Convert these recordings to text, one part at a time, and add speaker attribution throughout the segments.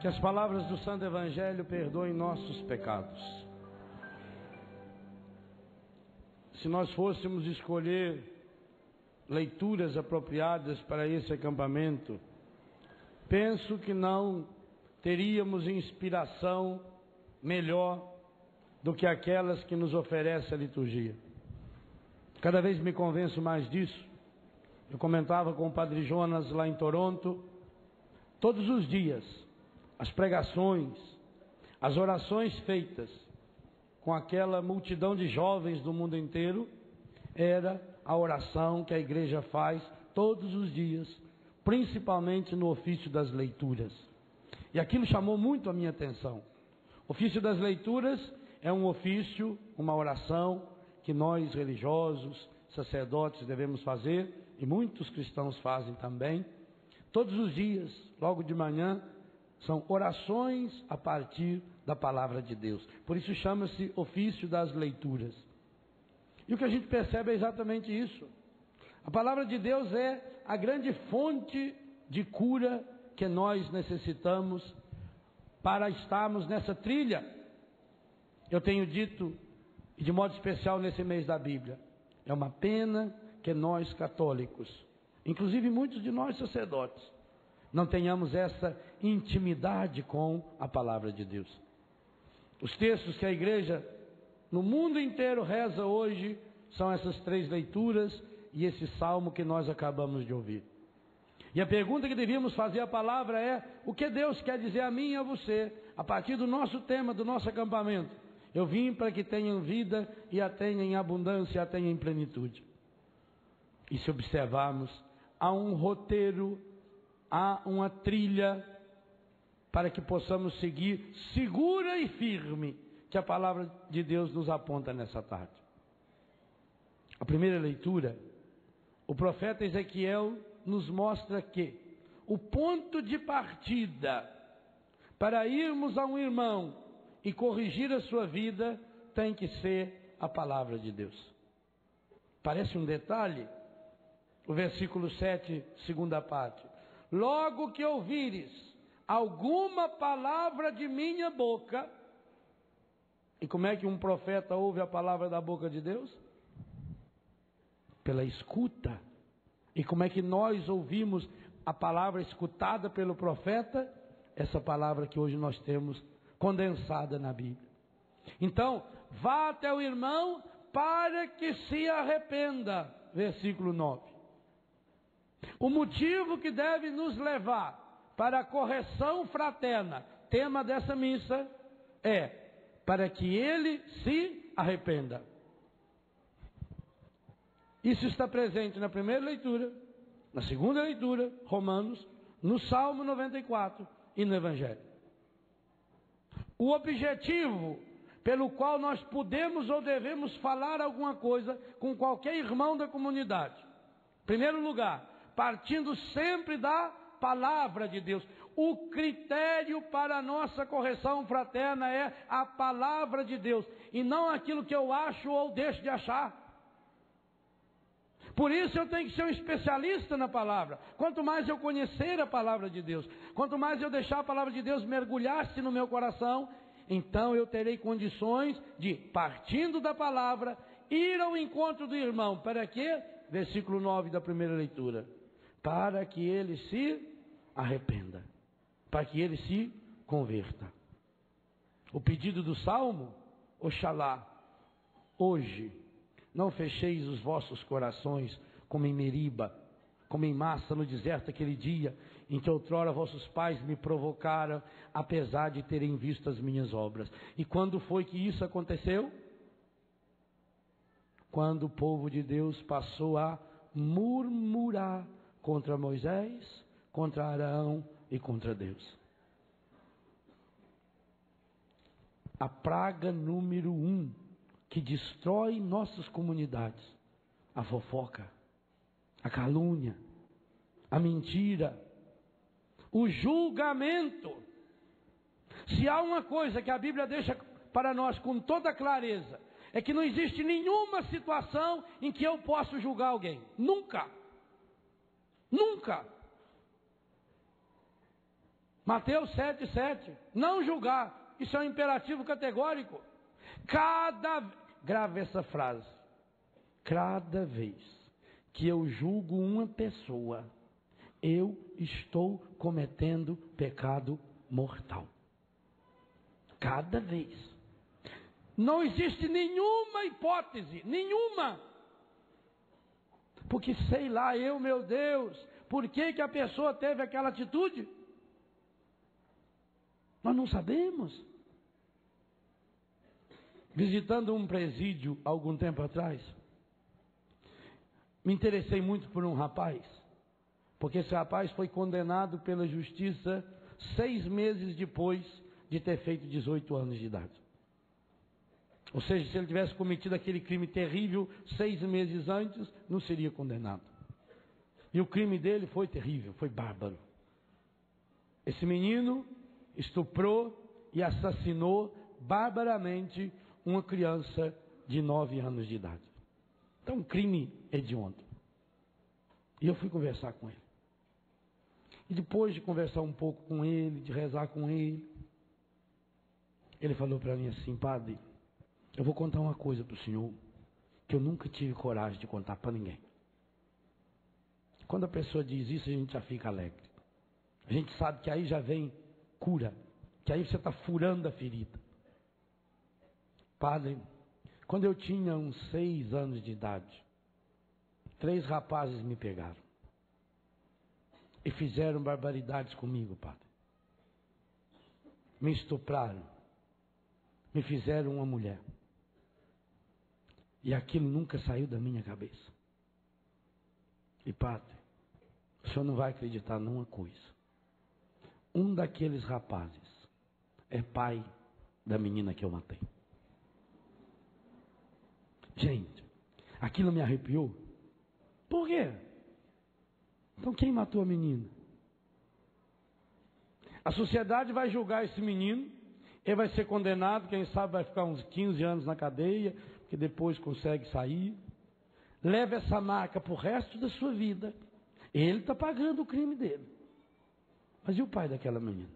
Speaker 1: Que as palavras do Santo Evangelho perdoem nossos pecados. Se nós fôssemos escolher leituras apropriadas para esse acampamento, penso que não teríamos inspiração melhor do que aquelas que nos oferece a liturgia. Cada vez me convenço mais disso. Eu comentava com o Padre Jonas lá em Toronto, todos os dias, as pregações, as orações feitas com aquela multidão de jovens do mundo inteiro, era a oração que a igreja faz todos os dias, principalmente no ofício das leituras. E aquilo chamou muito a minha atenção. O ofício das leituras é um ofício, uma oração que nós religiosos, sacerdotes devemos fazer, e muitos cristãos fazem também, todos os dias, logo de manhã. São orações a partir da palavra de Deus. Por isso chama-se ofício das leituras. E o que a gente percebe é exatamente isso. A palavra de Deus é a grande fonte de cura que nós necessitamos para estarmos nessa trilha. Eu tenho dito, e de modo especial nesse mês da Bíblia, é uma pena que nós católicos, inclusive muitos de nós sacerdotes, não tenhamos essa intimidade com a palavra de Deus. Os textos que a igreja no mundo inteiro reza hoje são essas 3 leituras e esse salmo que nós acabamos de ouvir. E a pergunta que devíamos fazer à palavra é: o que Deus quer dizer a mim e a você, a partir do nosso tema, do nosso acampamento? Eu vim para que tenham vida e a tenham em abundância, a tenham em plenitude. E se observarmos, há um roteiro, há uma trilha para que possamos seguir segura e firme, que a palavra de Deus nos aponta nessa tarde. A primeira leitura, o profeta Ezequiel nos mostra que o ponto de partida para irmos a um irmão e corrigir a sua vida tem que ser a palavra de Deus. Parece um detalhe, o versículo 7, segunda parte. Logo que ouvires alguma palavra de minha boca. E como é que um profeta ouve a palavra da boca de Deus? Pela escuta. E como é que nós ouvimos a palavra escutada pelo profeta? Essa palavra que hoje nós temos condensada na Bíblia. Então, vá até o irmão para que se arrependa. Versículo 9. O motivo que deve nos levar para a correção fraterna, tema dessa missa, é para que ele se arrependa. Isso está presente na primeira leitura, na segunda leitura, Romanos, no Salmo 94 e no Evangelho. O objetivo pelo qual nós podemos ou devemos falar alguma coisa com qualquer irmão da comunidade. Em primeiro lugar, partindo sempre da palavra de Deus. O critério para a nossa correção fraterna é a palavra de Deus, e não aquilo que eu acho ou deixo de achar. Por isso eu tenho que ser um especialista na palavra. Quanto mais eu conhecer a palavra de Deus, quanto mais eu deixar a palavra de Deus mergulhar-se no meu coração, então eu terei condições de, partindo da palavra, ir ao encontro do irmão. Para quê? Versículo 9 da primeira leitura. Para que ele se arrependa, para que ele se converta. O pedido do Salmo, Oxalá, hoje, não fecheis os vossos corações como em Meriba, como em Massa no deserto, aquele dia em que outrora vossos pais me provocaram, apesar de terem visto as minhas obras. E quando foi que isso aconteceu? Quando o povo de Deus passou a murmurar contra Moisés, contra Arão e contra Deus. A praga número 1 que destrói nossas comunidades: a fofoca, a calúnia, a mentira, o julgamento. Se há uma coisa que a Bíblia deixa para nós com toda clareza, é que não existe nenhuma situação em que eu possa julgar alguém. Nunca. Nunca. Mateus 7,7. Não julgar. Isso é um imperativo categórico. Grave essa frase. Cada vez que eu julgo uma pessoa, eu estou cometendo pecado mortal. Cada vez. Não existe nenhuma hipótese, nenhuma. Porque sei lá, meu Deus, por que a pessoa teve aquela atitude? Nós não sabemos. Visitando um presídio algum tempo atrás, me interessei muito por um rapaz, porque esse rapaz foi condenado pela justiça 6 meses depois de ter feito 18 anos de idade. Ou seja, se ele tivesse cometido aquele crime terrível 6 meses antes, não seria condenado. E o crime dele foi terrível, foi bárbaro. Esse menino estuprou e assassinou barbaramente uma criança de 9 anos de idade. Então, um crime hediondo. E eu fui conversar com ele. E depois de conversar um pouco com ele, de rezar com ele, ele falou para mim assim: padre, eu vou contar uma coisa para o senhor que eu nunca tive coragem de contar para ninguém. Quando a pessoa diz isso, a gente já fica alegre. A gente sabe que aí já vem cura, que aí você está furando a ferida. Padre, quando eu tinha uns 6 anos de idade, 3 rapazes me pegaram e fizeram barbaridades comigo, padre. Me estupraram, me fizeram uma mulher. E aquilo nunca saiu da minha cabeça. E padre, o senhor não vai acreditar numa coisa. Um daqueles rapazes é pai da menina que eu matei. Gente, aquilo me arrepiou. Por quê? Então quem matou a menina? A sociedade vai julgar esse menino, ele vai ser condenado, quem sabe vai ficar uns 15 anos na cadeia, porque depois consegue sair. Leva essa marca para o resto da sua vida. Ele está pagando o crime dele. Mas e o pai daquela menina?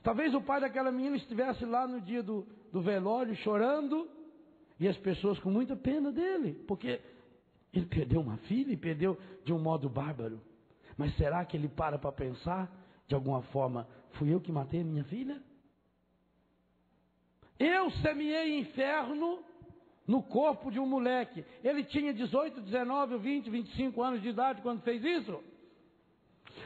Speaker 1: Talvez o pai daquela menina estivesse lá no dia do velório chorando, e as pessoas com muita pena dele, porque ele perdeu uma filha e perdeu de um modo bárbaro. Mas será que ele para pensar, de alguma forma, fui eu que matei a minha filha? Eu semeei inferno no corpo de um moleque. Ele tinha 18, 19, 20, 25 anos de idade quando fez isso.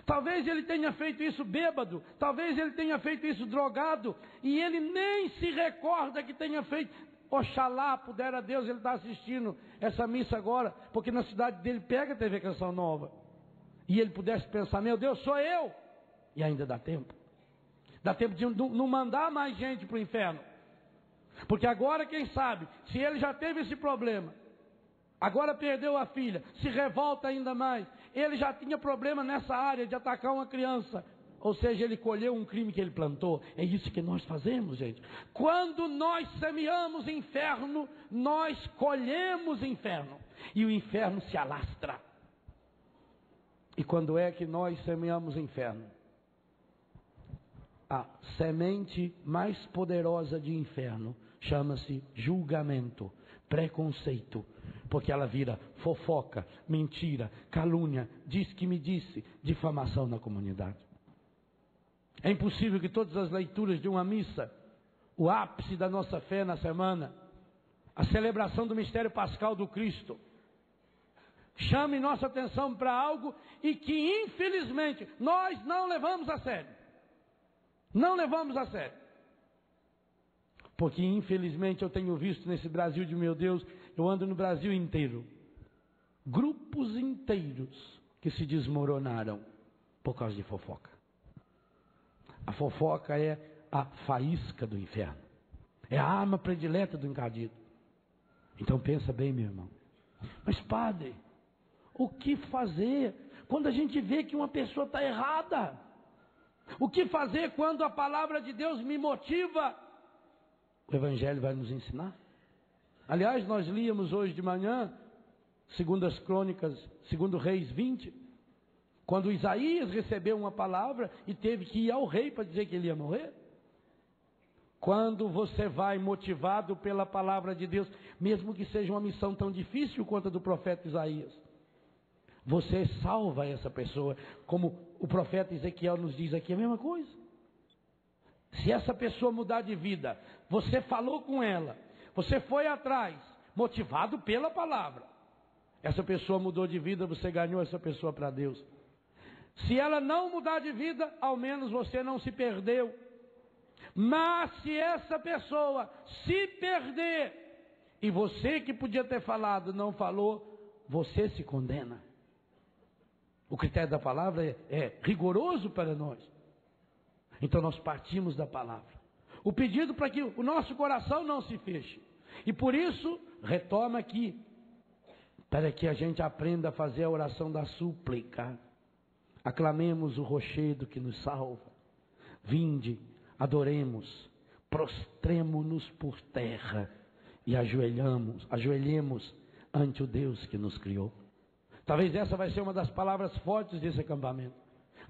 Speaker 1: Talvez ele tenha feito isso bêbado, talvez ele tenha feito isso drogado, e ele nem se recorda que tenha feito. Oxalá pudera Deus ele está assistindo essa missa agora, porque na cidade dele pega a TV Canção Nova, e ele pudesse pensar: meu Deus, sou eu. E ainda dá tempo. Dá tempo de não mandar mais gente para o inferno. Porque agora, quem sabe, se ele já teve esse problema, agora perdeu a filha, se revolta ainda mais, ele já tinha problema nessa área de atacar uma criança. Ou seja, ele colheu um crime que ele plantou. É isso que nós fazemos, gente. Quando nós semeamos inferno, nós colhemos inferno. E o inferno se alastra. E quando é que nós semeamos inferno? A semente mais poderosa de inferno chama-se julgamento, preconceito. Porque ela vira fofoca, mentira, calúnia, diz que me disse, difamação na comunidade. É impossível que todas as leituras de uma missa, o ápice da nossa fé na semana, a celebração do mistério pascal do Cristo, chame nossa atenção para algo e que infelizmente nós não levamos a sério. Não levamos a sério. Porque infelizmente eu tenho visto nesse Brasil de meu Deus, eu ando no Brasil inteiro, grupos inteiros que se desmoronaram por causa de fofoca. A fofoca é a faísca do inferno. É a arma predileta do encardido. Então pensa bem, meu irmão. Mas padre, o que fazer quando a gente vê que uma pessoa está errada? O que fazer quando a palavra de Deus me motiva? O Evangelho vai nos ensinar. Aliás, nós líamos hoje de manhã, segundo as crônicas, segundo Reis 20, Quando Isaías recebeu uma palavra e teve que ir ao rei para dizer que ele ia morrer. Quando você vai motivado pela palavra de Deus, mesmo que seja uma missão tão difícil quanto a do profeta Isaías, você salva essa pessoa, como o profeta Ezequiel nos diz aqui, a mesma coisa. Se essa pessoa mudar de vida, você falou com ela, você foi atrás, motivado pela palavra, essa pessoa mudou de vida, você ganhou essa pessoa para Deus. Se ela não mudar de vida, ao menos você não se perdeu. Mas se essa pessoa se perder, e você que podia ter falado não falou, você se condena. O critério da palavra é rigoroso para nós. Então nós partimos da palavra. O pedido para que o nosso coração não se feche. E por isso, retoma aqui, para que a gente aprenda a fazer a oração da súplica. Aclamemos o rochedo que nos salva. Vinde, adoremos, prostremo-nos por terra e ajoelhemos ante o Deus que nos criou. Talvez essa vai ser uma das palavras fortes desse acampamento.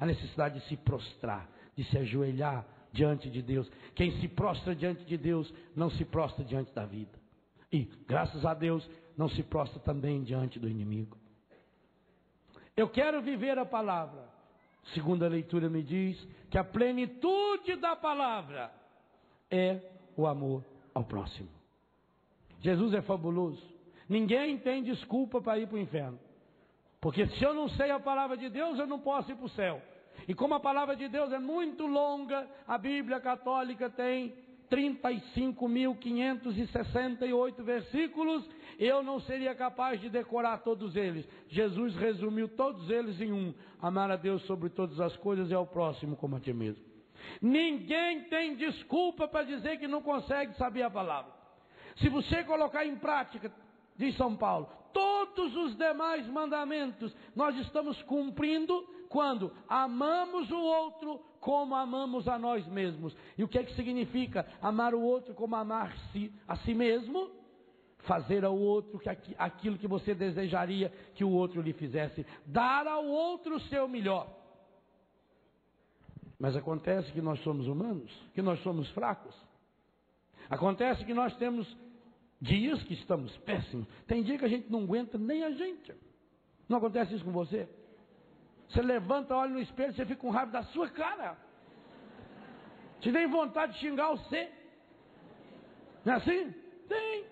Speaker 1: A necessidade de se prostrar, de se ajoelhar diante de Deus. Quem se prostra diante de Deus, não se prostra diante da vida. E, graças a Deus, não se prostra também diante do inimigo. Eu quero viver a palavra. Segunda leitura me diz que a plenitude da palavra é o amor ao próximo. Jesus é fabuloso. Ninguém tem desculpa para ir para o inferno. Porque se eu não sei a palavra de Deus, eu não posso ir para o céu. E como a palavra de Deus é muito longa, a Bíblia Católica tem 35.568 versículos, eu não seria capaz de decorar todos eles. Jesus resumiu todos eles em um: amar a Deus sobre todas as coisas e ao próximo como a ti mesmo. Ninguém tem desculpa para dizer que não consegue saber a palavra. Se você colocar em prática, diz São Paulo, todos os demais mandamentos nós estamos cumprindo quando amamos o outro como amamos a nós mesmos. E o que é que significa amar o outro como amar-se a si mesmo? Fazer ao outro aquilo que você desejaria que o outro lhe fizesse. Dar ao outro o seu melhor. Mas acontece que nós somos humanos, que nós somos fracos. Acontece que nós temos dias que estamos péssimos. Tem dia que a gente não aguenta nem a gente. Não acontece isso com você? Você levanta, olha no espelho, você fica com raiva da sua cara. Te tem vontade de xingar você. Não é assim? Tem.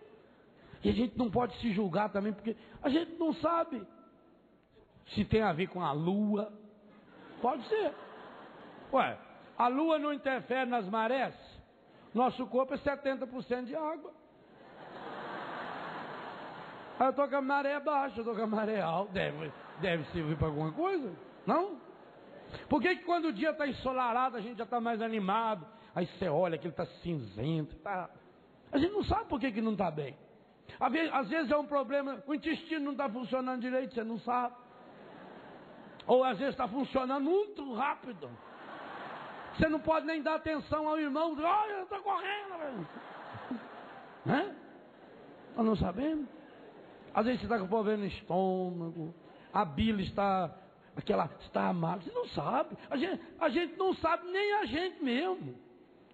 Speaker 1: E a gente não pode se julgar também, porque a gente não sabe se tem a ver com a lua. Pode ser. Ué, a lua não interfere nas marés? Nosso corpo é 70% de água. Aí eu estou com a maré baixa, eu estou com a maré alta. Deve servir para alguma coisa? Não? Por que quando o dia está ensolarado a gente já está mais animado? Aí você olha que ele está cinzento. Tá... A gente não sabe por que não está bem. Às vezes é um problema, o intestino não está funcionando direito, você não sabe. Ou às vezes está funcionando muito rápido. Você não pode nem dar atenção ao irmão. Olha, eu estou correndo. Né? Nós não sabemos. Às vezes você está com problema no estômago, a bile está amarga. Você não sabe. A gente não sabe nem a gente mesmo.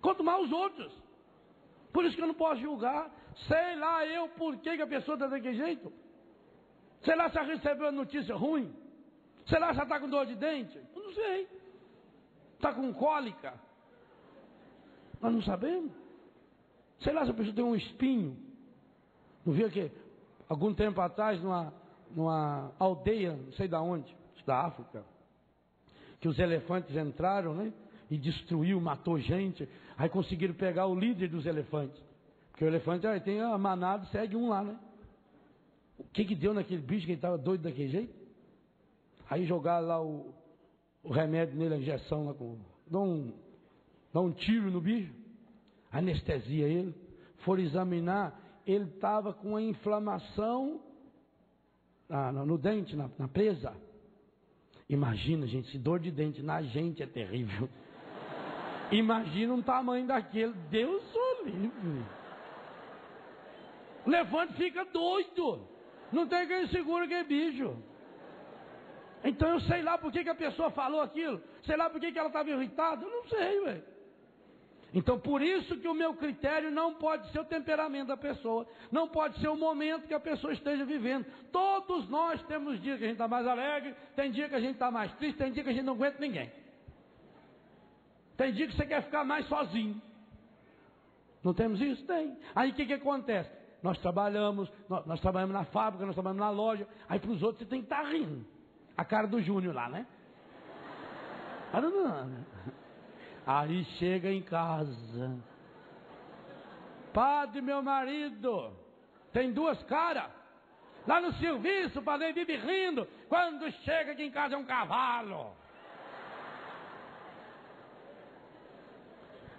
Speaker 1: Quanto mais os outros. Por isso que eu não posso julgar. Sei lá eu por que a pessoa está daquele jeito. Sei lá se ela recebeu a notícia ruim. Sei lá se ela está com dor de dente. Eu não sei. Está com cólica. Nós não sabemos. Sei lá se a pessoa tem um espinho. Não viu que algum tempo atrás numa aldeia, não sei de onde, da África, que os elefantes entraram, né? E destruiu, matou gente. Aí conseguiram pegar o líder dos elefantes. Porque o elefante tem a manada, segue um lá, né? O que deu naquele bicho que ele estava doido daquele jeito? Aí jogaram lá o remédio nele, a injeção lá, dá um tiro no bicho, anestesia ele. Foram examinar, ele estava com uma inflamação no dente, na presa. Imagina, gente, se dor de dente na gente é terrível. Imagina um tamanho daquele. Deus o livre. O elefante fica doido. Não tem quem segura aquele bicho. Então eu sei lá por que a pessoa falou aquilo, sei lá por que ela estava irritada, eu não sei, velho. Então por isso que o meu critério não pode ser o temperamento da pessoa, não pode ser o momento que a pessoa esteja vivendo. Todos nós temos dias que a gente está mais alegre, tem dia que a gente está mais triste, tem dia que a gente não aguenta ninguém. Tem dia que você quer ficar mais sozinho. Não temos isso? Tem. Aí o que acontece? Nós trabalhamos na fábrica, nós trabalhamos na loja, aí para os outros você tem que estar rindo. A cara do Júnior lá, né? Aí chega em casa. Padre, meu marido tem duas caras. Lá no serviço, o padre vive rindo. Quando chega aqui em casa é um cavalo.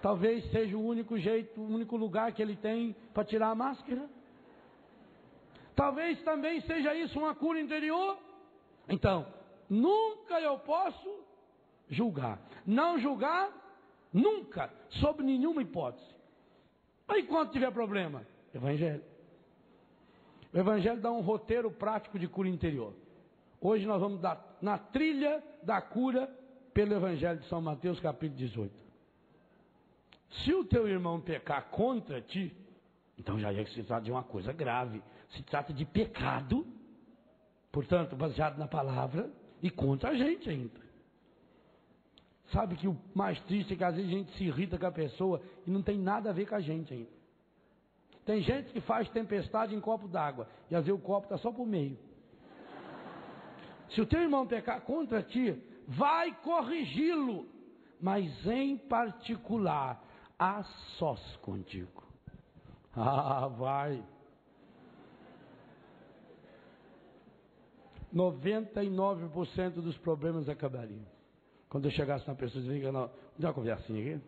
Speaker 1: Talvez seja o único jeito, o único lugar que ele tem para tirar a máscara. Talvez também seja isso uma cura interior. Então, nunca eu posso julgar. Não julgar, nunca, sob nenhuma hipótese. Aí quando tiver problema, Evangelho. O Evangelho dá um roteiro prático de cura interior. Hoje nós vamos dar na trilha da cura pelo Evangelho de São Mateus, capítulo 18. Se o teu irmão pecar contra ti, então já é que se trata de uma coisa grave. Se trata de pecado, portanto, baseado na palavra e contra a gente ainda. Sabe que o mais triste é que às vezes a gente se irrita com a pessoa e não tem nada a ver com a gente ainda. Tem gente que faz tempestade em copo d'água e às vezes o copo está só por meio. Se o teu irmão pecar contra ti, vai corrigi-lo, mas em particular, a sós contigo. Ah, vai. 99% dos problemas acabariam. Quando eu chegasse na pessoa e dizia, não, dá uma conversinha aqui.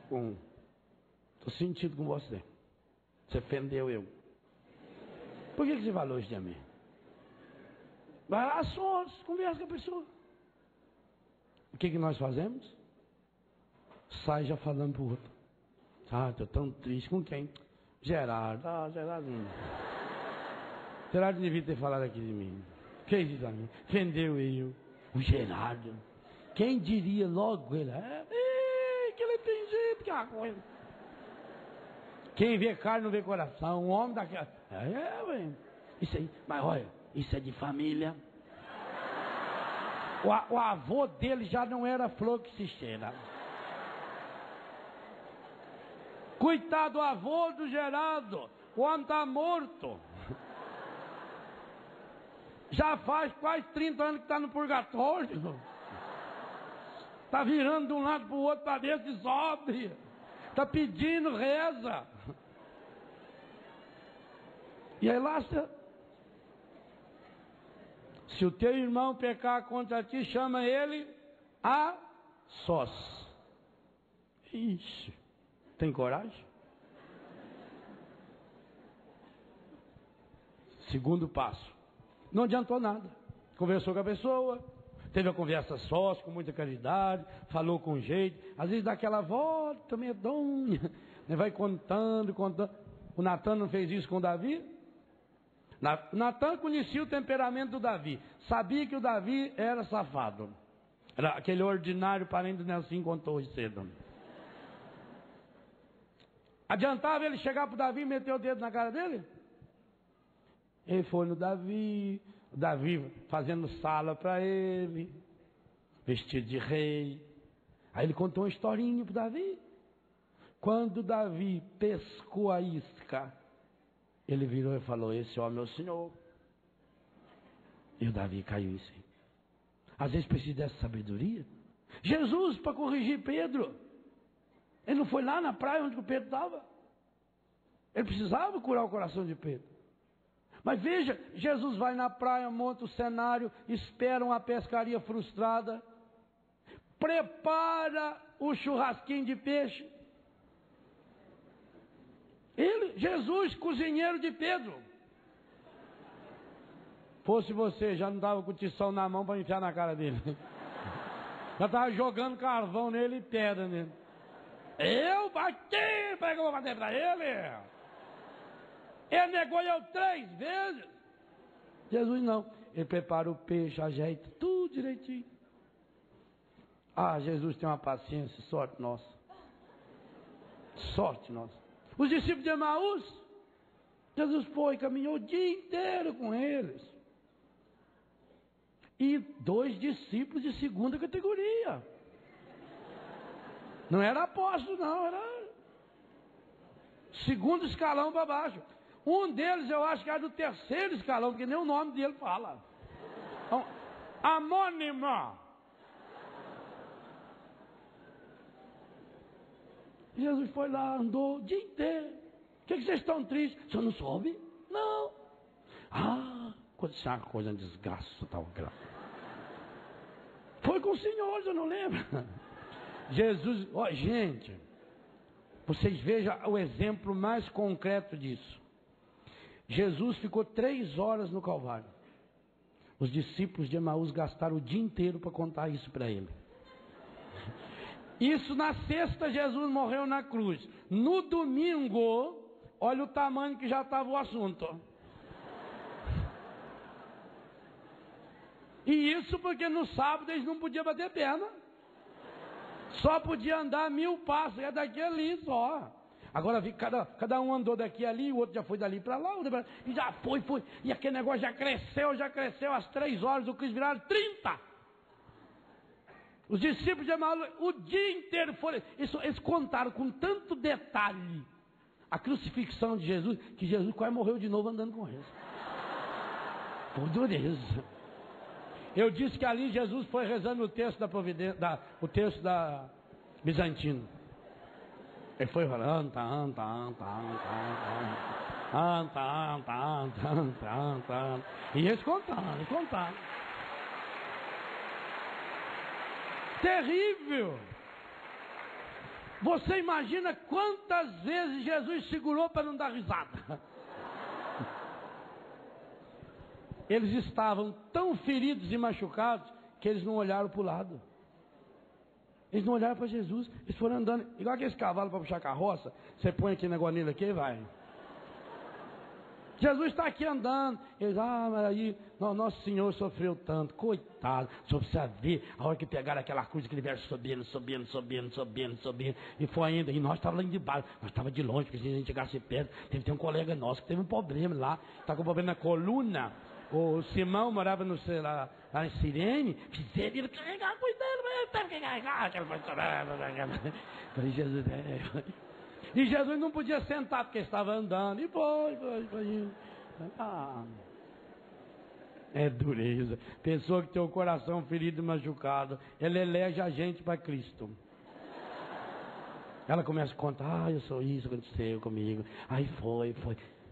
Speaker 1: Estou sentindo com você. Você ofendeu eu. Por que você falou isso de mim? Vai lá sós, conversa com a pessoa. O que nós fazemos? Sai já falando pro outro. Ah, estou tão triste. Com quem? Gerardo. Ah, Gerardo. Gerardo devia ter falado aqui de mim. Quem disse a mim? Ofendeu eu. O Gerardo. Quem diria logo ele? Que ele tem jeito, que é uma coisa. Quem vê carne não vê coração. Um homem daquela. Ué. Isso aí. Mas olha, isso é de família. O avô dele já não era flor que se cheira. Coitado do avô do Gerardo, o homem está morto. Já faz quase 30 anos que está no purgatório. Está virando de um lado para o outro para ver se sobe. Está pedindo reza. E aí lá, se o teu irmão pecar contra ti, chama ele a sós. Ixi. Tem coragem? Segundo passo. Não adiantou nada. Conversou com a pessoa, teve a conversa sós, com muita caridade, falou com jeito, às vezes dá aquela volta medonha, vai contando. O Natan não fez isso com o Davi? Natan conhecia o temperamento do Davi, sabia que o Davi era safado. Era aquele ordinário parente do Nelson contou hoje cedo. Adiantava ele chegar para o Davi e meter o dedo na cara dele? Ele foi no Davi, o Davi fazendo sala para ele, vestido de rei. Aí ele contou uma historinha para o Davi. Quando o Davi pescou a isca, ele virou e falou, esse homem é o Senhor. E o Davi caiu em si. Às vezes precisa dessa sabedoria. Jesus, para corrigir Pedro, ele não foi lá na praia onde o Pedro estava. Ele precisava curar o coração de Pedro. Mas veja, Jesus vai na praia, monta o cenário, espera uma pescaria frustrada, prepara o churrasquinho de peixe. Jesus, cozinheiro de Pedro. Fosse você, já não dava com o tição na mão para enfiar na cara dele. Já estava jogando carvão nele e pedra nele. Eu bati, para que eu vou bater para ele? Ele negou eu 3 vezes. Jesus não. ele prepara o peixe, ajeita tudo direitinho. Ah, Jesus tem uma paciência, sorte nossa. Sorte nossa. Os discípulos de Emaús, Jesus foi, caminhou o dia inteiro com eles. E 2 discípulos de segunda categoria. Não era apóstolo, não, era segundo escalão para baixo. Um deles eu acho que era do 3º escalão, porque nem o nome dele fala. Então, Amônima. Jesus foi lá, andou o dia inteiro. O que vocês estão tristes? O senhor não soube? Não. Ah, isso é uma coisa, um desgaste tal grave. Foi com o Senhor, eu não lembro. Jesus, ó, gente, vocês vejam o exemplo mais concreto disso. Jesus ficou 3 horas no Calvário. Os discípulos de Emaús gastaram o dia inteiro para contar isso para ele. Isso na sexta, Jesus morreu na cruz. No domingo, olha o tamanho que já estava o assunto. E isso porque no sábado eles não podiam bater perna. Só podia andar 1000 passos, é daqui ali só. Agora cada um andou daqui ali, o outro já foi dali para lá, e já foi. E aquele negócio já cresceu, às 3 horas o Cristo viraram 30. Os discípulos de Emaús o dia inteiro foram. Eles contaram com tanto detalhe a crucifixão de Jesus, que Jesus quase morreu de novo andando com eles. Por dureza. Eu disse que ali Jesus foi rezando o texto da providência, o texto da Bizantino. Ele foi falando, e eles contaram. Terrível! Você imagina quantas vezes Jesus segurou para não dar risada? Eles estavam tão feridos e machucados que eles não olharam para o lado. Eles não olharam para Jesus. Eles foram andando, igual aqueles cavalos para puxar carroça. Você põe aquele negócio nele aqui e vai. Jesus está aqui andando. Eles, mas aí, nosso Senhor sofreu tanto. Coitado. Só precisa ver a hora que pegaram aquela cruz, que ele veio subindo. E foi ainda. E nós estávamos lá de baixo. Nós estávamos de longe, porque se a gente chegasse perto, tem um colega nosso que teve um problema lá. Está com um problema na coluna. O Simão morava lá em Cirene. Fizeram ele carregar, cuidando, mas ele teve que carregar. Falei, Jesus, E Jesus não podia sentar porque estava andando. E foi. É dureza. Pessoa que tem o coração ferido e machucado, ela elege a gente para Cristo. Ela começa a contar, eu sou isso, aconteceu comigo. Aí foi.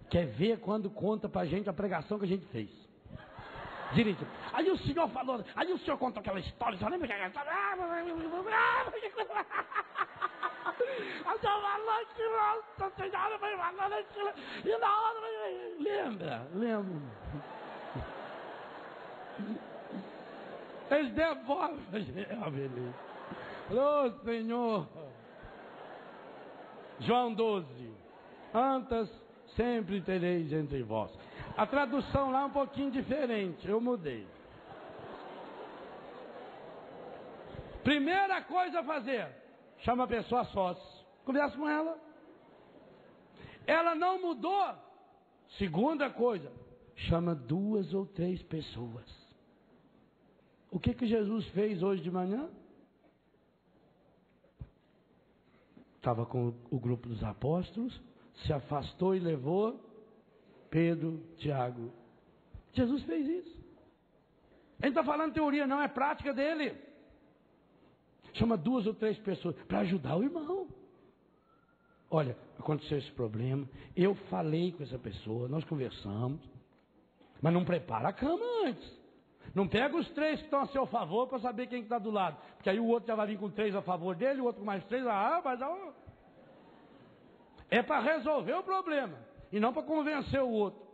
Speaker 1: Quer ver quando conta pra gente a pregação que a gente fez? Direito. Aí o senhor falou, aí o senhor contou aquela história, você lembra que aquela história? A senhora falou aquilo, a senhora foi falando aquilo, e na hora, lembra? Eles devolvem, beleza. Ô Senhor. João 12. Antas sempre tereis entre vós. A tradução lá é um pouquinho diferente, eu mudei. Primeira coisa a fazer, chama a pessoa a sós, conversa com ela. Ela não mudou. Segunda coisa, chama 2 ou 3 pessoas. O que Jesus fez hoje de manhã? Estava com o grupo dos apóstolos, se afastou e levou Pedro, Tiago. Jesus fez isso. Ele não está falando teoria, não, é prática dele. Chama 2 ou 3 pessoas para ajudar o irmão. Olha, aconteceu esse problema, eu falei com essa pessoa, nós conversamos, mas não prepara a cama antes. Não pega os 3 que estão a seu favor para saber quem está do lado, porque aí o outro já vai vir com 3 a favor dele, o outro com mais 3, é para resolver o problema e não para convencer o outro.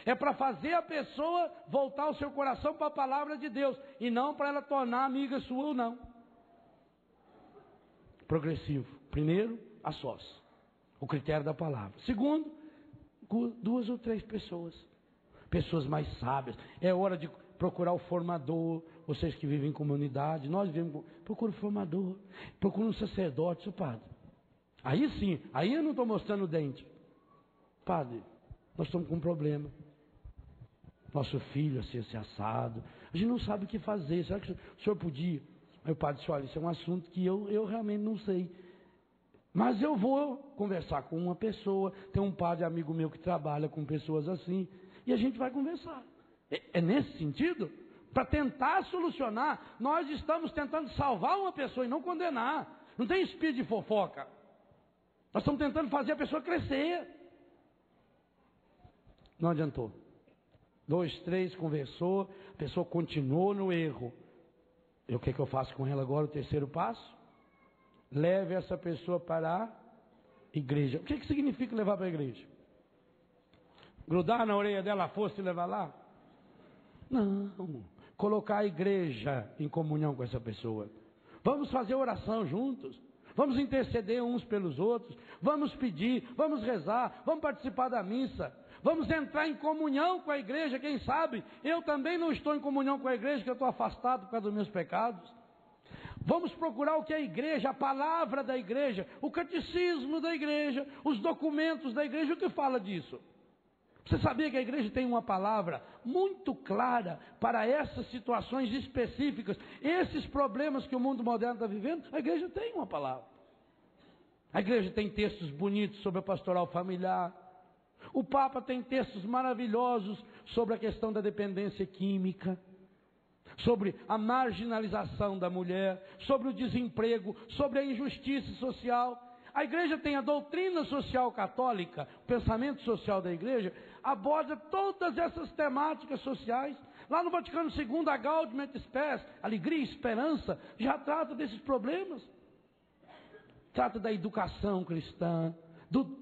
Speaker 1: É para fazer a pessoa voltar o seu coração para a palavra de Deus e não para ela tornar amiga sua ou não. Progressivo. Primeiro, a sós. O critério da palavra. Segundo, 2 ou 3 pessoas. Pessoas mais sábias. É hora de procurar o formador, vocês que vivem em comunidade, nós vivemos, procura o formador, procura um sacerdote, seu padre. Aí sim, aí eu não estou mostrando o dente. Padre, nós estamos com um problema. Nosso filho assim assado, a gente não sabe o que fazer, será que o senhor podia? Aí o padre disse, olha, isso é um assunto que eu realmente não sei. Mas eu vou conversar com uma pessoa, tem um padre amigo meu que trabalha com pessoas assim, e a gente vai conversar. É nesse sentido? Para tentar solucionar, nós estamos tentando salvar uma pessoa e não condenar. Não tem espírito de fofoca. Nós estamos tentando fazer a pessoa crescer. Não adiantou. 2, 3, conversou, a pessoa continuou no erro. E o que eu faço com ela agora? O terceiro passo? Leve essa pessoa para a igreja. O que significa levar para a igreja? Grudar na orelha dela a força e levar lá? Não. Colocar a igreja em comunhão com essa pessoa. Vamos fazer oração juntos. Vamos interceder uns pelos outros. Vamos pedir, vamos rezar, vamos participar da missa. Vamos entrar em comunhão com a igreja, quem sabe? Eu também não estou em comunhão com a igreja, porque eu estou afastado por causa dos meus pecados. Vamos procurar o que é a igreja, a palavra da igreja, o catecismo da igreja, os documentos da igreja, o que fala disso? Você sabia que a igreja tem uma palavra muito clara para essas situações específicas, esses problemas que o mundo moderno está vivendo? A igreja tem uma palavra. A igreja tem textos bonitos sobre a pastoral familiar. O Papa tem textos maravilhosos sobre a questão da dependência química, sobre a marginalização da mulher, sobre o desemprego, sobre a injustiça social. A igreja tem a doutrina social católica, o pensamento social da igreja, aborda todas essas temáticas sociais. Lá no Vaticano II, a Gaudium et Spes, alegria e esperança, já trata desses problemas. Trata da educação cristã,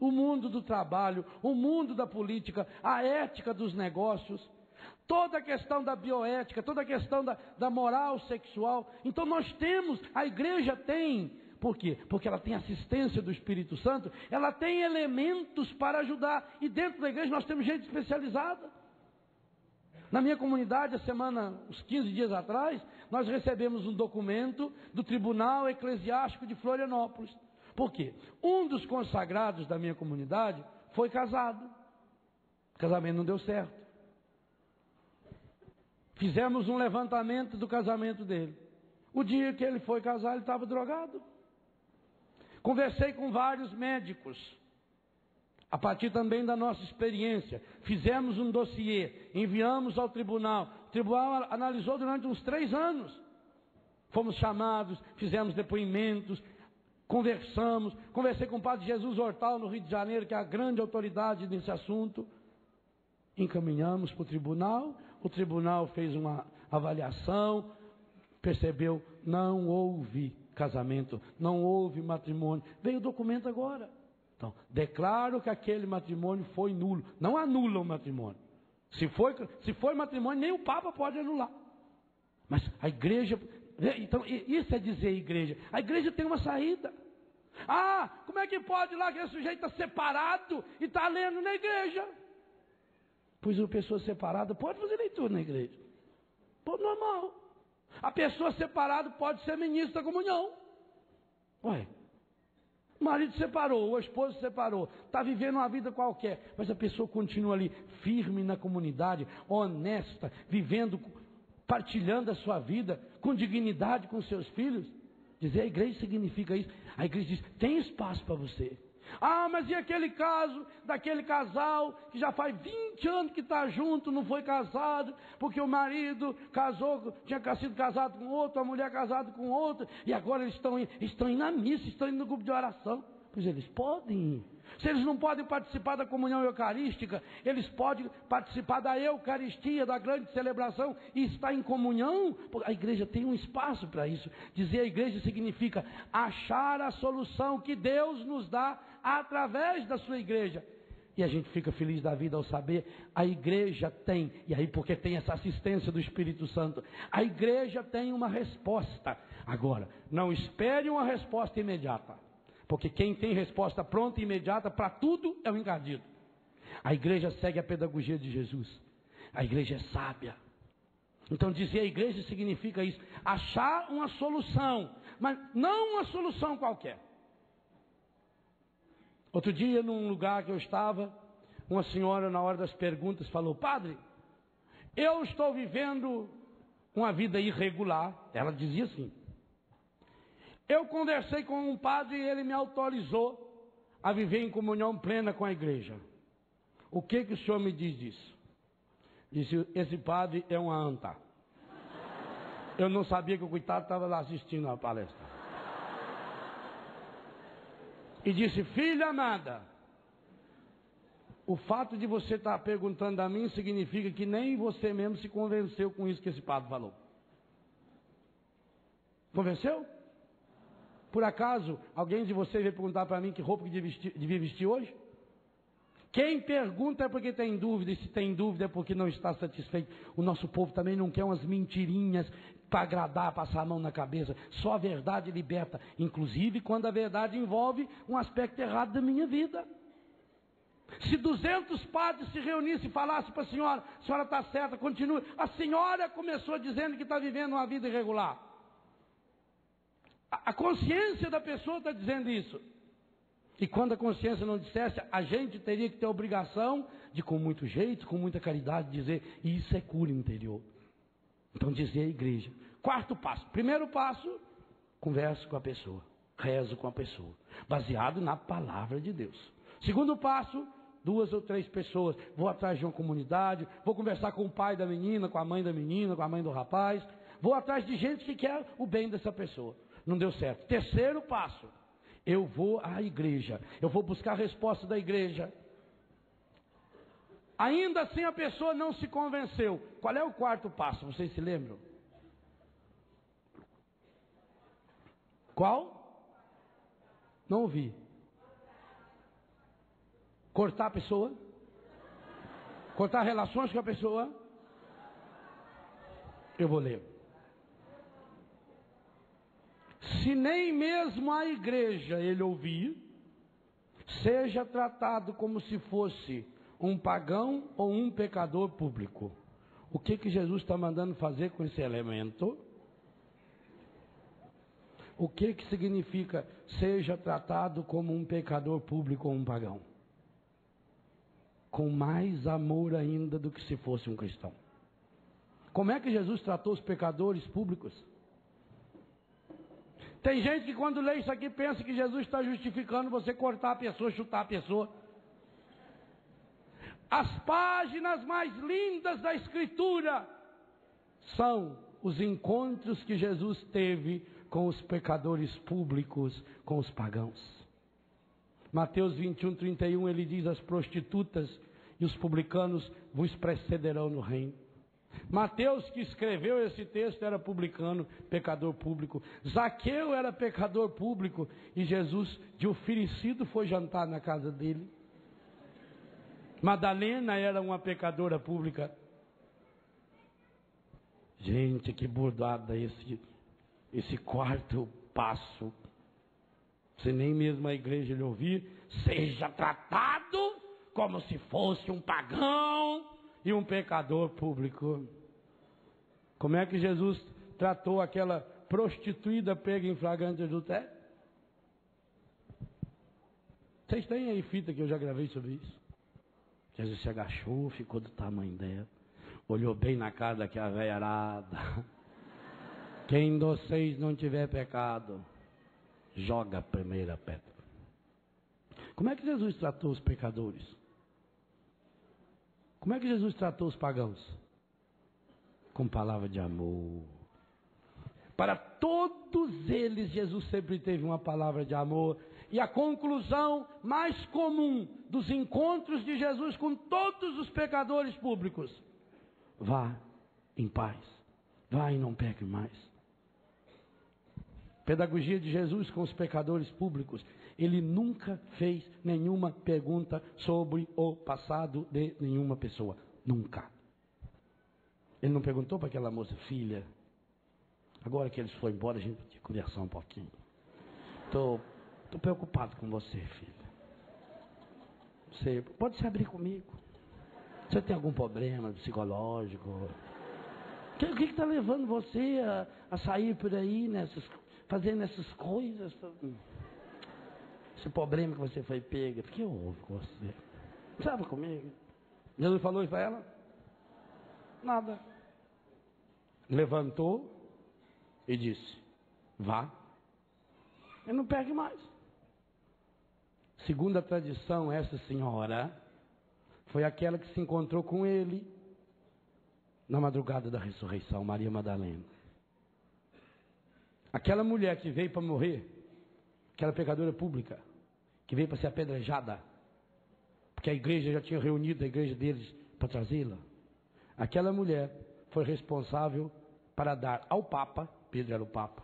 Speaker 1: o mundo do trabalho, o mundo da política, a ética dos negócios, toda a questão da bioética, toda a questão da moral sexual. Então nós temos, a igreja tem, por quê? Porque ela tem assistência do Espírito Santo, ela tem elementos para ajudar, e dentro da igreja nós temos gente especializada. Na minha comunidade, uns 15 dias atrás, nós recebemos um documento do Tribunal Eclesiástico de Florianópolis. Por quê? Um dos consagrados da minha comunidade foi casado. O casamento não deu certo. Fizemos um levantamento do casamento dele. O dia que ele foi casar, ele estava drogado. Conversei com vários médicos, a partir também da nossa experiência. Fizemos um dossiê, enviamos ao tribunal. O tribunal analisou durante uns 3 anos. Fomos chamados, fizemos depoimentos, conversamos. Conversei com o padre Jesus Hortal, no Rio de Janeiro, que é a grande autoridade nesse assunto. Encaminhamos para o tribunal fez uma avaliação, percebeu, não houve casamento, não houve matrimônio. Veio o documento agora. Então, declaro que aquele matrimônio foi nulo. Não anula o matrimônio. Se foi matrimônio, nem o Papa pode anular. Mas a igreja, então isso é dizer igreja. A igreja tem uma saída. Ah, como é que pode lá que esse sujeito está separado e está lendo na igreja? Pois uma pessoa separada pode fazer leitura na igreja. Pode, normal. A pessoa separada pode ser ministro da comunhão. Ué, o marido separou, a esposa separou, está vivendo uma vida qualquer, mas a pessoa continua ali, firme na comunidade, honesta, vivendo, partilhando a sua vida, com dignidade com seus filhos. Dizer a igreja significa isso. A igreja diz, tem espaço para você. Ah, mas e aquele caso daquele casal que já faz 20 anos que está junto, não foi casado, porque o marido casou, tinha sido casado com outro, a mulher casada com outro, e agora eles estão indo na missa, estão indo no grupo de oração. Pois eles podem ir. Se eles não podem participar da comunhão eucarística, eles podem participar da Eucaristia, da grande celebração, e estar em comunhão. A igreja tem um espaço para isso. Dizer a igreja significa achar a solução que Deus nos dá através da sua igreja. E a gente fica feliz da vida ao saber, a igreja tem, e aí porque tem essa assistência do Espírito Santo, a igreja tem uma resposta. Agora, não espere uma resposta imediata. Porque quem tem resposta pronta e imediata para tudo é o encardido. A igreja segue a pedagogia de Jesus. A igreja é sábia. Então dizer a igreja significa isso, achar uma solução, mas não uma solução qualquer. Outro dia, num lugar que eu estava, uma senhora, na hora das perguntas, falou: padre, eu estou vivendo uma vida irregular. Ela dizia assim. Eu conversei com um padre e ele me autorizou a viver em comunhão plena com a igreja. O que o senhor me diz disso? Disse: esse padre é uma anta. Eu não sabia que o coitado estava lá assistindo a palestra. E disse: filha amada, o fato de você estar perguntando a mim significa que nem você mesmo se convenceu com isso que esse padre falou. Convenceu? Por acaso, alguém de vocês veio perguntar para mim que roupa que devia vestir hoje? Quem pergunta é porque tem dúvida, e se tem dúvida é porque não está satisfeito. O nosso povo também não quer umas mentirinhas para agradar, passar a mão na cabeça. Só a verdade liberta, inclusive quando a verdade envolve um aspecto errado da minha vida. Se 200 padres se reunissem e falassem para a senhora está certa, continue. A senhora começou dizendo que está vivendo uma vida irregular. A consciência da pessoa está dizendo isso. E quando a consciência não dissesse, a gente teria que ter a obrigação de, com muito jeito, com muita caridade, dizer: isso é cura interior. Então dizer à igreja. Quarto passo. Primeiro passo, converso com a pessoa. Rezo com a pessoa. Baseado na palavra de Deus. Segundo passo, 2 ou 3 pessoas. Vou atrás de uma comunidade, vou conversar com o pai da menina, com a mãe da menina, com a mãe do rapaz. Vou atrás de gente que quer o bem dessa pessoa. Não deu certo. Terceiro passo. Eu vou à igreja. Eu vou buscar a resposta da igreja. Ainda assim a pessoa não se convenceu. Qual é o quarto passo? Vocês se lembram? Qual? Não ouvi. Cortar a pessoa? Cortar relações com a pessoa? Eu vou ler. Se nem mesmo a igreja ele ouvir, seja tratado como se fosse um pagão ou um pecador público. O que Jesus está mandando fazer com esse elemento? O que significa seja tratado como um pecador público ou um pagão? Com mais amor ainda do que se fosse um cristão. Como é que Jesus tratou os pecadores públicos? Tem gente que quando lê isso aqui pensa que Jesus está justificando você cortar a pessoa, chutar a pessoa. As páginas mais lindas da Escritura são os encontros que Jesus teve com os pecadores públicos, com os pagãos. Mateus 21, 31, ele diz: as prostitutas e os publicanos vos precederão no reino. Mateus, que escreveu esse texto, era publicano, pecador público. Zaqueu era pecador público e Jesus, de oferecido, foi jantar na casa dele. Madalena era uma pecadora pública. Gente, que bordada esse quarto passo. Se nem mesmo a igreja lhe ouvir, seja tratado como se fosse um pagão e um pecador público. Como é que Jesus tratou aquela prostituída pega em flagrante adultério? Vocês têm aí fita que eu já gravei sobre isso? Jesus se agachou, ficou do tamanho dela, olhou bem na cara daquela velharada. Quem de vocês não tiver pecado, joga a primeira pedra. Como é que Jesus tratou os pecadores? Como é que Jesus tratou os pagãos? Com palavra de amor. Para todos eles, Jesus sempre teve uma palavra de amor. E a conclusão mais comum dos encontros de Jesus com todos os pecadores públicos: vá em paz, vá e não peque mais. Pedagogia de Jesus com os pecadores públicos: ele nunca fez nenhuma pergunta sobre o passado de nenhuma pessoa, nunca. Ele não perguntou para aquela moça: filha, agora que eles foram embora, a gente vai conversar um pouquinho. Estou preocupado com você, filha. Você pode se abrir comigo? Você tem algum problema psicológico? O que está levando você a sair por aí, fazendo essas coisas? Esse problema que você foi pega, o que houve com você? Sabe comigo? Jesus falou isso para ela? Nada. Levantou e disse: vá, e não pegue mais. Segundo a tradição, essa senhora foi aquela que se encontrou com ele na madrugada da ressurreição, Maria Madalena. Aquela mulher que veio para morrer, aquela pecadora pública, que veio para ser apedrejada, porque a igreja já tinha reunido a igreja deles para trazê-la. Aquela mulher foi responsável para dar ao Papa, Pedro era o Papa,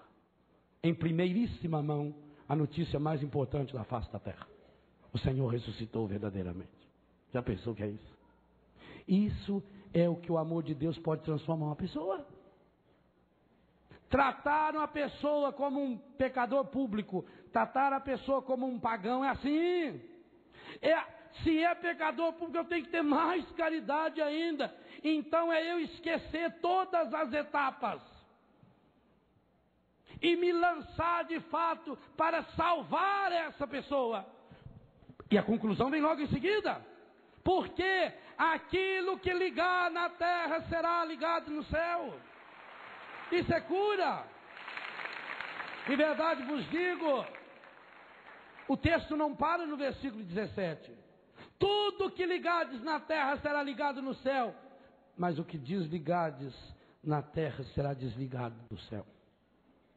Speaker 1: em primeiríssima mão, a notícia mais importante da face da terra: o Senhor ressuscitou verdadeiramente. Já pensou que é isso? Isso é o que o amor de Deus pode transformar uma pessoa. Tratar uma pessoa como um pecador público, tratar a pessoa como um pagão, é assim. Se é pecador público, eu tenho que ter mais caridade ainda. Então é eu esquecer todas as etapas e me lançar de fato para salvar essa pessoa. E a conclusão vem logo em seguida. Porque aquilo que ligar na terra será ligado no céu. Isso é cura. Em verdade vos digo, o texto não para no versículo 17. Tudo que ligardes na terra será ligado no céu, mas o que desligardes na terra será desligado do céu.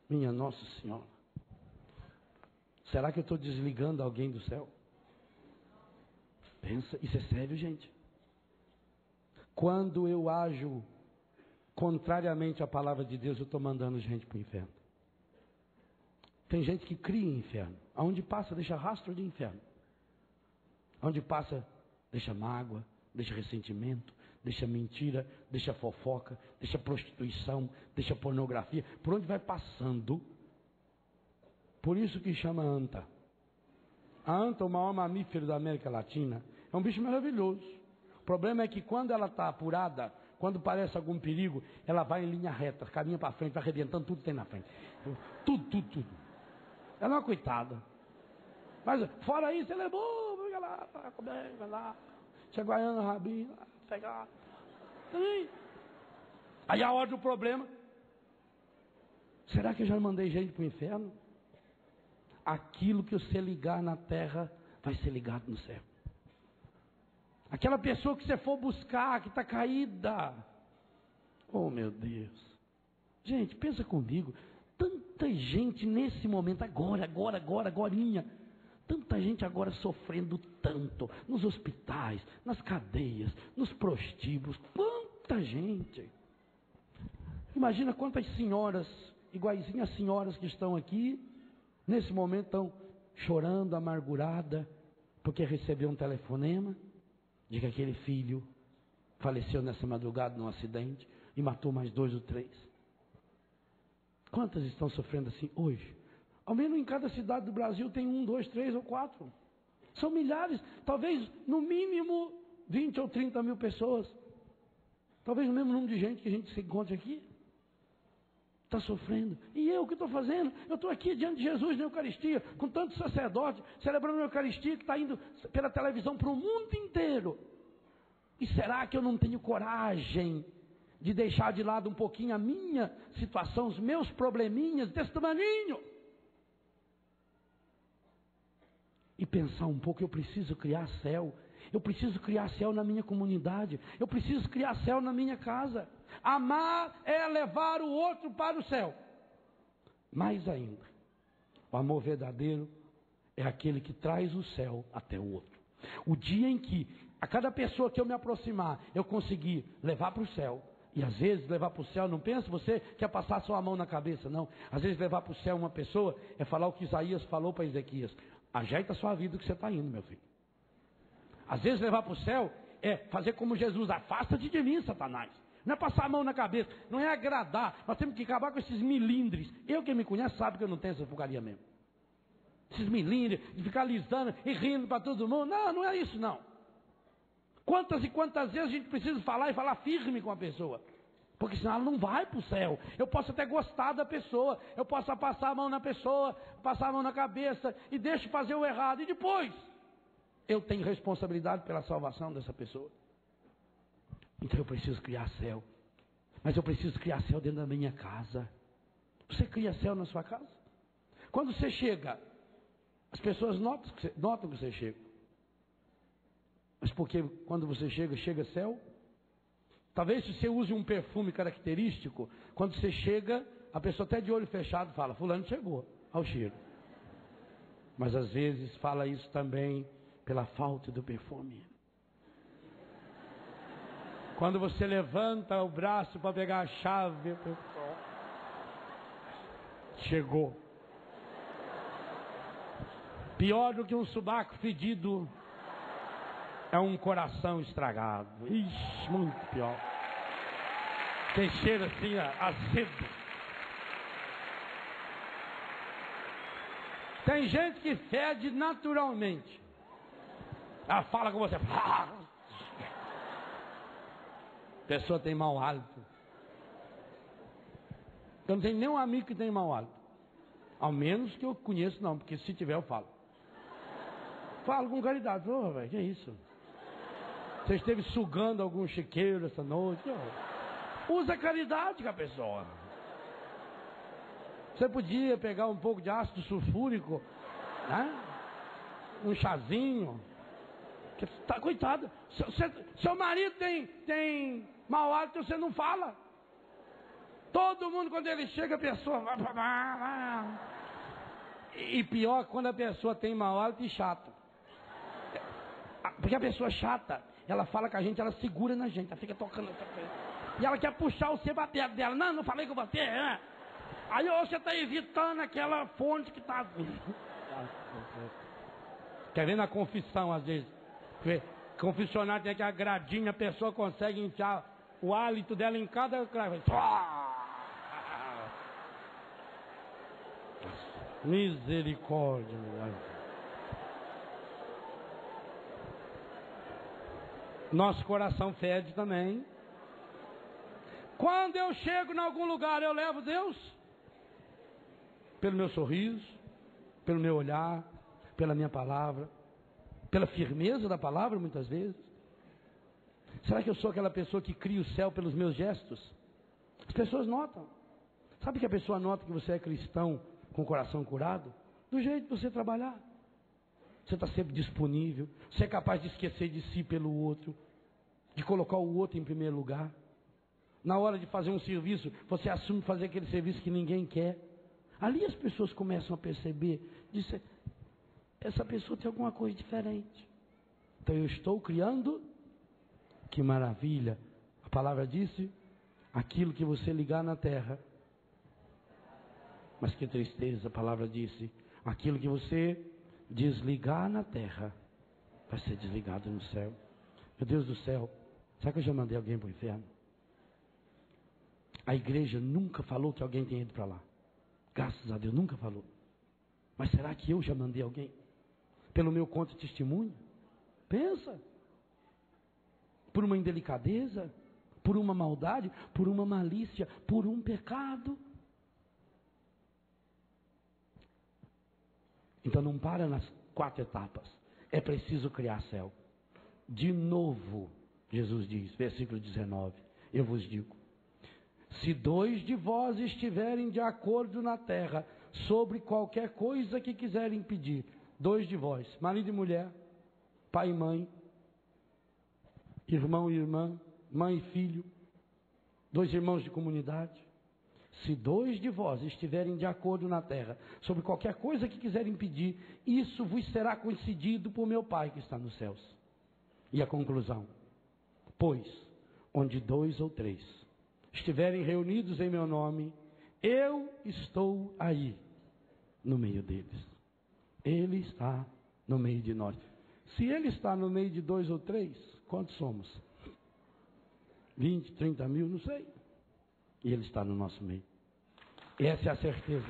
Speaker 1: Minha Nossa Senhora, será que eu estou desligando alguém do céu? Pensa, isso é sério, gente. Quando eu ajo contrariamente à palavra de Deus, eu estou mandando gente para o inferno. Tem gente que cria inferno. Aonde passa, deixa rastro de inferno. Onde passa, deixa mágoa, deixa ressentimento, deixa mentira, deixa fofoca, deixa prostituição, deixa pornografia. Por onde vai passando. Por isso que chama anta. A anta, o maior mamífero da América Latina, é um bicho maravilhoso. O problema é que quando ela está apurada, quando parece algum perigo, ela vai em linha reta, caminha para frente, vai arrebentando tudo que tem na frente. Tudo. Ela é uma coitada. Mas fora isso, ela é boa, vai lá, vai lá. Chegou a rabinho, pegar. Aí a hora do problema. Será que eu já mandei gente para o inferno? Aquilo que você ligar na terra vai ser ligado no céu. Aquela pessoa que você for buscar, que está caída. Oh meu Deus. Gente, pensa comigo. Tanta gente nesse momento, agorinha. Tanta gente agora sofrendo tanto. Nos hospitais, nas cadeias, nos prostíbulos. Quanta gente. Imagina quantas senhoras, iguaizinhas às senhoras que estão aqui, nesse momento estão chorando, amargurada, porque recebeu um telefonema de que aquele filho faleceu nessa madrugada num acidente e matou mais 2 ou 3. Quantas estão sofrendo assim hoje? Ao menos em cada cidade do Brasil tem 1, 2, 3 ou 4. São milhares, talvez no mínimo 20 ou 30 mil pessoas. Talvez o mesmo número de gente que a gente se encontra aqui. Está sofrendo. E eu, o que estou fazendo? Eu estou aqui diante de Jesus na Eucaristia, com tantos sacerdotes, celebrando a Eucaristia que está indo pela televisão para o mundo inteiro. E será que eu não tenho coragem de deixar de lado um pouquinho a minha situação, os meus probleminhas desse tamaninho? E pensar um pouco, eu preciso criar céu. Eu preciso criar céu na minha comunidade. Eu preciso criar céu na minha casa. Amar é levar o outro para o céu. Mais ainda, o amor verdadeiro é aquele que traz o céu até o outro. O dia em que a cada pessoa que eu me aproximar, eu conseguir levar para o céu. E às vezes levar para o céu, não pensa você quer passar sua mão na cabeça, não. Às vezes levar para o céu uma pessoa é falar o que Isaías falou para Ezequias. Ajeita a sua vida que você está indo, meu filho. Às vezes levar para o céu é fazer como Jesus, afasta-te de mim, Satanás. Não é passar a mão na cabeça, não é agradar. Nós temos que acabar com esses milindres. Quem me conhece sabe que eu não tenho essa porcaria mesmo. Esses milindres, de ficar lisando e rindo para todo mundo. Não é isso não. Quantas e quantas vezes a gente precisa falar e falar firme com a pessoa. Porque senão ela não vai para o céu. Eu posso até gostar da pessoa, eu posso passar a mão na pessoa, passar a mão na cabeça e deixo fazer o errado. E depois, eu tenho responsabilidade pela salvação dessa pessoa. Então eu preciso criar céu. Mas eu preciso criar céu dentro da minha casa. Você cria céu na sua casa? Quando você chega, as pessoas notam que você chega. Mas porque quando você chega céu? Talvez se você use um perfume característico, quando você chega, a pessoa até de olho fechado fala, fulano chegou, ao cheiro. Mas às vezes fala isso também pela falta do perfume. Quando você levanta o braço para pegar a chave, pessoal, chegou. Pior do que um sovaco fedido é um coração estragado. Ixi, muito pior. Tem cheiro assim, azedo. Tem gente que fede naturalmente. Ela fala com você. A pessoa tem mau hálito. Eu não tenho nenhum amigo que tem mau hálito. Ao menos que eu conheço, não. Porque se tiver, eu falo. Falo com caridade. Ô, velho, que é isso? Você esteve sugando algum chiqueiro essa noite? Usa caridade com a pessoa. Você podia pegar um pouco de ácido sulfúrico, né? Um chazinho. Tá, coitado. Seu marido tem mau hálito, você não fala. Todo mundo, quando ele chega, a pessoa... E pior, quando a pessoa tem mau hálito e chata. Porque a pessoa chata, ela fala com a gente, ela segura na gente, ela fica tocando. E ela quer puxar você pra perto dela. Não falei com você, né? Aí você está evitando aquela fonte que está... Quer ver na confissão, às vezes? Confessionário tem aquela gradinha, a pessoa consegue enfiar o hálito dela em cada... Misericórdia, meu. Nosso coração fede também. Quando eu chego em algum lugar, eu levo Deus? Pelo meu sorriso, pelo meu olhar, pela minha palavra, pela firmeza da palavra, muitas vezes. Será que eu sou aquela pessoa que cria o céu pelos meus gestos? As pessoas notam. Sabe que a pessoa nota que você é cristão com o coração curado? Do jeito de você trabalhar. Você está sempre disponível. Você é capaz de esquecer de si pelo outro. De colocar o outro em primeiro lugar. Na hora de fazer um serviço, você assume fazer aquele serviço que ninguém quer. Ali as pessoas começam a perceber. Dizem, essa pessoa tem alguma coisa diferente. Então eu estou criando. Que maravilha. A palavra disse, aquilo que você ligar na terra. Mas que tristeza, a palavra disse, aquilo que você desligar na terra, vai ser desligado no céu. Meu Deus do céu, será que eu já mandei alguém para o inferno? A igreja nunca falou que alguém tenha ido para lá. Graças a Deus, nunca falou. Mas será que eu já mandei alguém? Pelo meu conto de testemunho? Pensa. Por uma indelicadeza, por uma maldade, por uma malícia, por um pecado. Então não para nas 4 etapas. É preciso criar céu. De novo, Jesus diz, versículo 19, eu vos digo, se 2 de vós estiverem de acordo na terra, sobre qualquer coisa que quiserem pedir, 2 de vós, marido e mulher, pai e mãe, irmão e irmã, mãe e filho, 2 irmãos de comunidade, se 2 de vós estiverem de acordo na terra, sobre qualquer coisa que quiserem pedir, isso vos será concedido por meu Pai que está nos céus. E a conclusão, pois, onde 2 ou 3 estiverem reunidos em meu nome, eu estou aí, no meio deles. Ele está no meio de nós. Se Ele está no meio de 2 ou 3, quantos somos? 20, 30 mil, não sei. E Ele está no nosso meio. Essa é a certeza.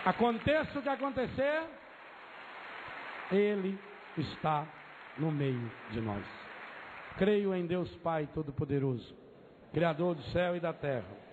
Speaker 1: Aconteça o que acontecer, Ele está no meio de nós. Creio em Deus Pai Todo-Poderoso, Criador do céu e da terra.